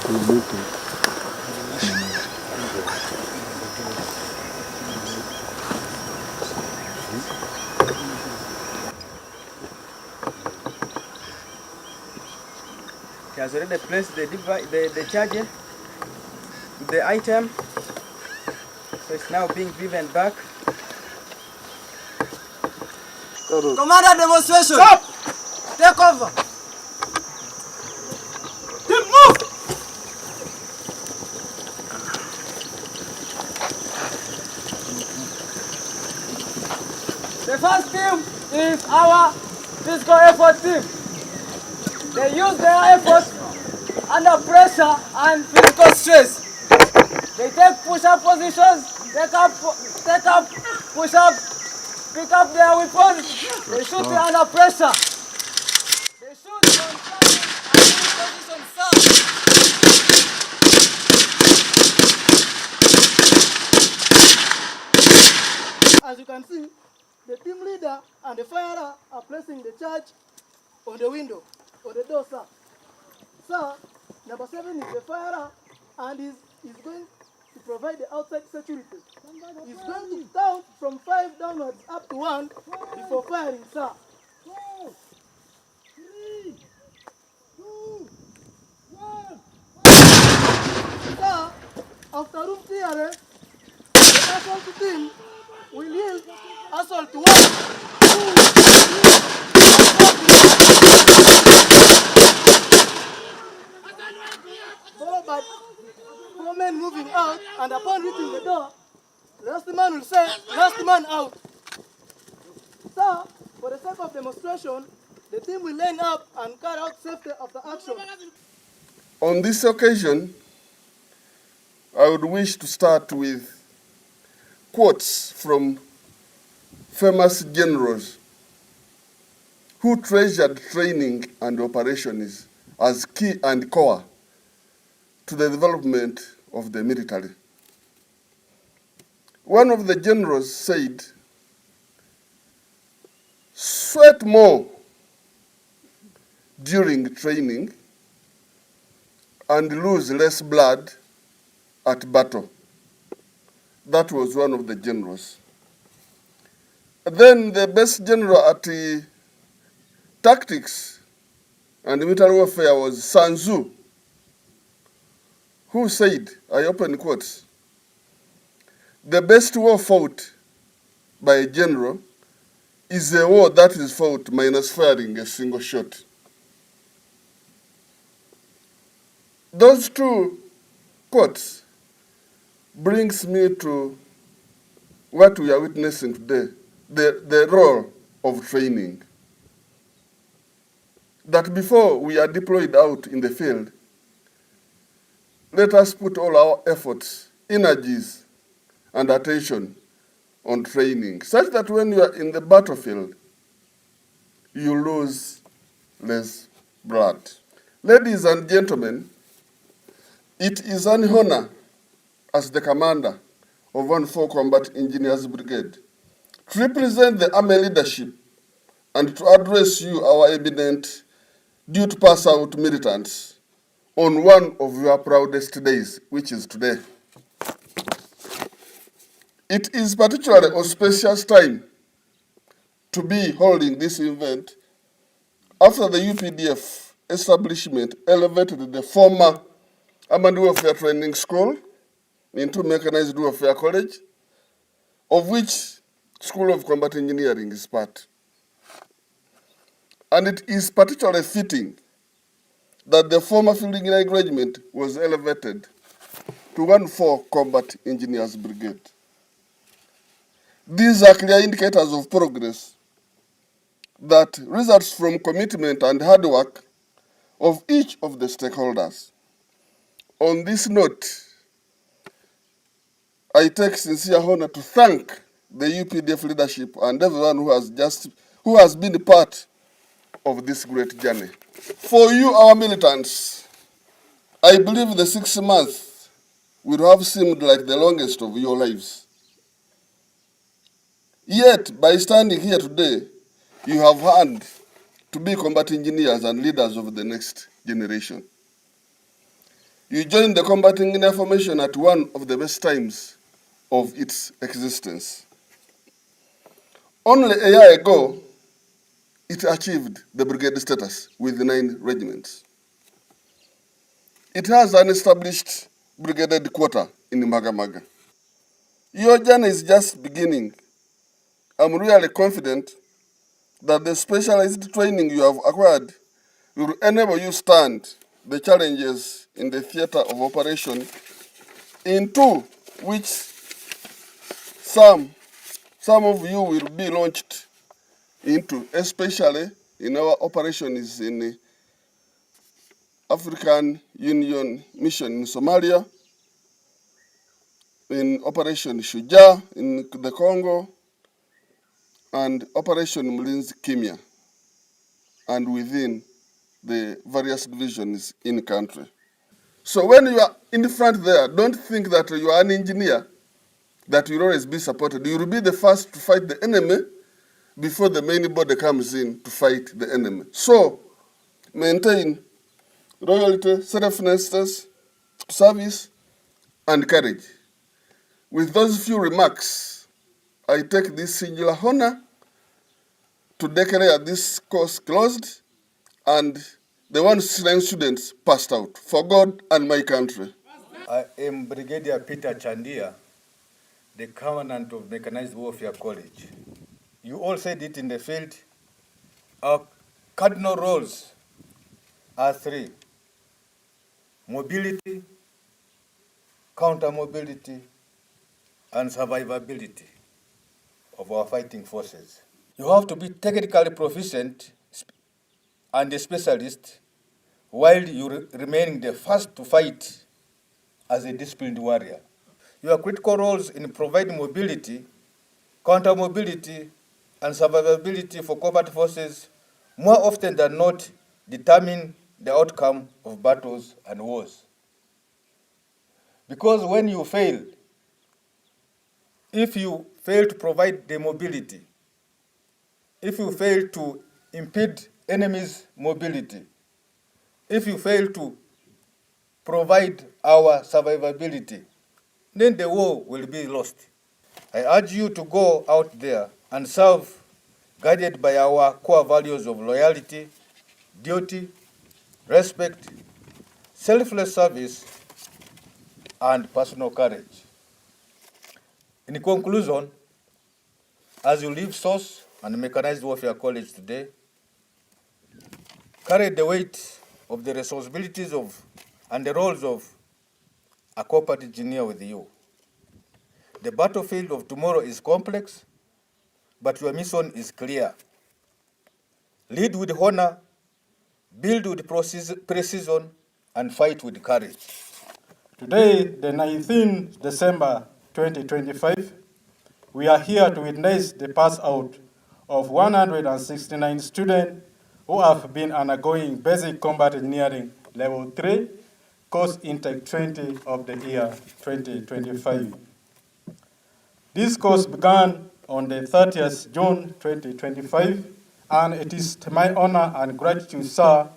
He has already placed the charger, the item, so it's now being driven back. Commander, demonstration! Stop! Take over! Team, move! The first team is our physical effort team. They use their effort under pressure and physical stress. They take push-up positions, take up push-ups, pick up their weapons. They shoot it under pressure. They shoot on target and in position first. As you can see, the team leader and the firer are placing the charge on the window, or the door, sir. Sir, number 7 is the firer and is going to provide the outside security. He's going to count from 5 downwards up to 1 before firing, sir. 4, 3, 2, 1. Sir, after room clearance, the assault team will yield assault to 1, 2, 3, followed by 4 men moving out, and upon reaching the door, last man will say, last man out. Sir, for the sake of demonstration, the team will line up and carry out safety after action. On this occasion, I would wish to start with quotes from famous generals who treasured training and operations as key and core to the development of the military. One of the generals said, "Sweat more during training and lose less blood at battle." That was one of the generals. Then the best general at the tactics and military warfare was Sun Tzu, who said, I open quotes, "The best war fought by a general is a war that is fought minus firing a single shot." Those two quotes brings me to what we are witnessing today, the role of training. That before we are deployed out in the field, let us put all our efforts, energies, and attention on training, such that when you are in the battlefield, you lose less blood. Ladies and gentlemen, it is an honor as the commander of 1-4 Combat Engineers Brigade to represent the Army leadership and to address you, our eminent duty pass out militants, on one of your proudest days, which is today. It is particularly auspicious time to be holding this event after the UPDF establishment elevated the former Armed Warfare Training School into Mechanized Warfare College, of which School of Combat Engineering is part. And it is particularly fitting that the former Field Engineering Regiment was elevated to 1-4 Combat Engineers Brigade. These are clear indicators of progress that results from commitment and hard work of each of the stakeholders. On this note, I take sincere honor to thank the UPDF leadership and everyone who has been a part of this great journey. For you, our militants, I believe the 6 months will have seemed like the longest of your lives. Yet, by standing here today, you have earned to be combat engineers and leaders of the next generation. You join the combating Guinea formation at one of the best times of its existence. Only a year ago, it achieved the brigade status with 9 regiments. It has an established brigade headquarters in Magamaga. Your journey is just beginning. I'm really confident that the specialized training you have acquired will enable you stand the challenges in the theater of operation, into which some of you will be launched into, especially in our operations in the African Union mission in Somalia, in Operation Shujaa in the Congo, and Operation Mlinzi Kimia, and within the various divisions in the country. So when you are in the front there, don't think that you are an engineer that will always be supported. You will be the first to fight the enemy before the main body comes in to fight the enemy. So maintain loyalty, selflessness, service, and courage. With those few remarks, I take this singular honor to declare this course closed and the 169 students passed out for God and my country. I am Brigadier Peter Chandia, the Commandant of Mechanized Warfare College. You all said it in the field. Our cardinal roles are 3: mobility, counter-mobility, and survivability of our fighting forces. You have to be technically proficient and a specialist while you remaining the first to fight as a disciplined warrior. Your critical roles in providing mobility, counter-mobility, and survivability for combat forces more often than not determine the outcome of battles and wars. Because when you fail, if you fail to provide the mobility, if you fail to impede enemy's mobility, if you fail to provide our survivability, then the war will be lost. I urge you to go out there and serve, guided by our core values of loyalty, duty, respect, selfless service, and personal courage. In conclusion, as you leave SOS and Mechanized Warfare College today, carry the weight of the responsibilities of and the roles of a corporate engineer with you. The battlefield of tomorrow is complex, but your mission is clear. Lead with honor, build with precision, and fight with courage. Today, the 19th December 2025, we are here to witness the pass out of 169 students who have been undergoing basic combat engineering level 3 course intake 20 of the year 2025. This course began on the 30th June 2025, and it is to my honor and gratitude, sir,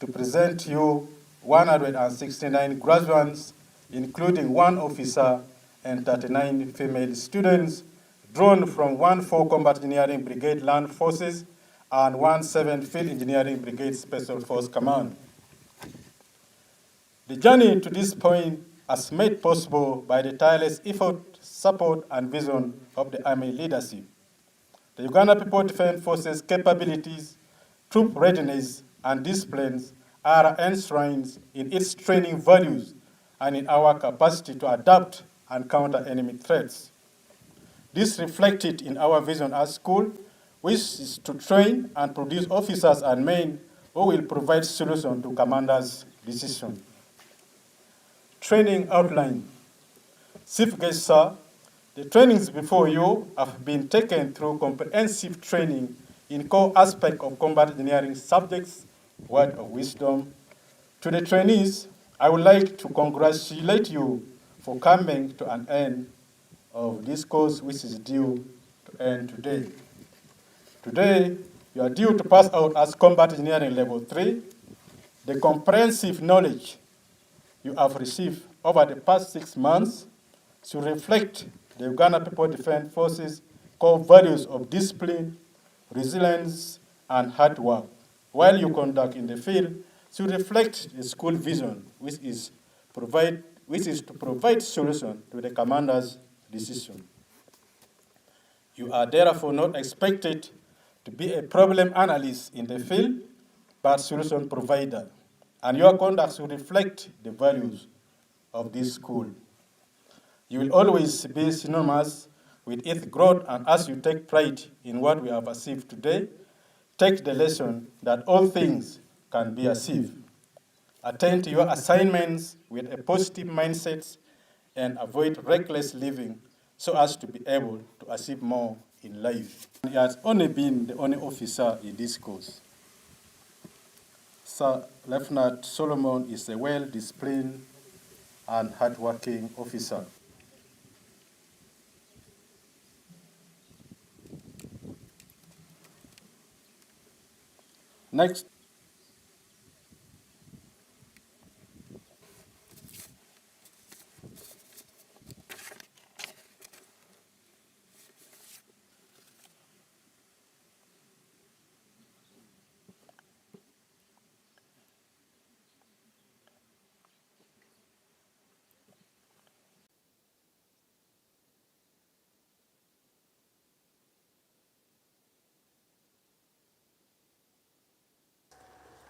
to present you 169 graduates, including 1 officer and 39 female students, drawn from 1-4 Combat Engineering Brigade Land Forces and 1-7 Field Engineering Brigade Special Force Command. The journey to this point is made possible by the tireless effort, support, and vision of the Army leadership. The Uganda People Defense Forces capabilities, troop readiness, and disciplines are enshrined in its training values and in our capacity to adapt and counter enemy threats. This reflected in our vision as school, which is to train and produce officers and men who will provide solutions to commanders' decisions. Training outline. Chief Guest, sir, the trainings before you have been taken through comprehensive training in core aspects of combat engineering subjects, word of wisdom. To the trainees, I would like to congratulate you for coming to an end of this course, which is due to end today. Today, you are due to pass out as combat engineering level 3. The comprehensive knowledge you have received over the past 6 months should reflect the Uganda People Defense Forces core values of discipline, resilience, and hard work, while you conduct in the field should reflect the school vision, which is to provide solution to the commander's decision. You are therefore not expected to be a problem analyst in the field, but solution provider, and your conduct should reflect the values of this school. You will always be synonymous with its growth, and as you take pride in what we have achieved today, take the lesson that all things can be achieved. Attend to your assignments with a positive mindset and avoid reckless living so as to be able to achieve more in life. He has only been the only officer in this course. Sir Lieutenant Solomon is a well-disciplined and hardworking officer. Next.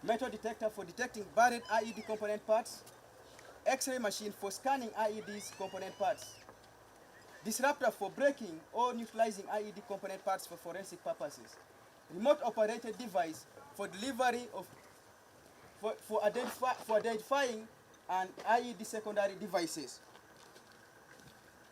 Metal detector for detecting buried IED component parts, X-ray machine for scanning IED's component parts, disruptor for breaking or neutralizing IED component parts for forensic purposes, remote operated device for delivery of for identifying an IED secondary devices.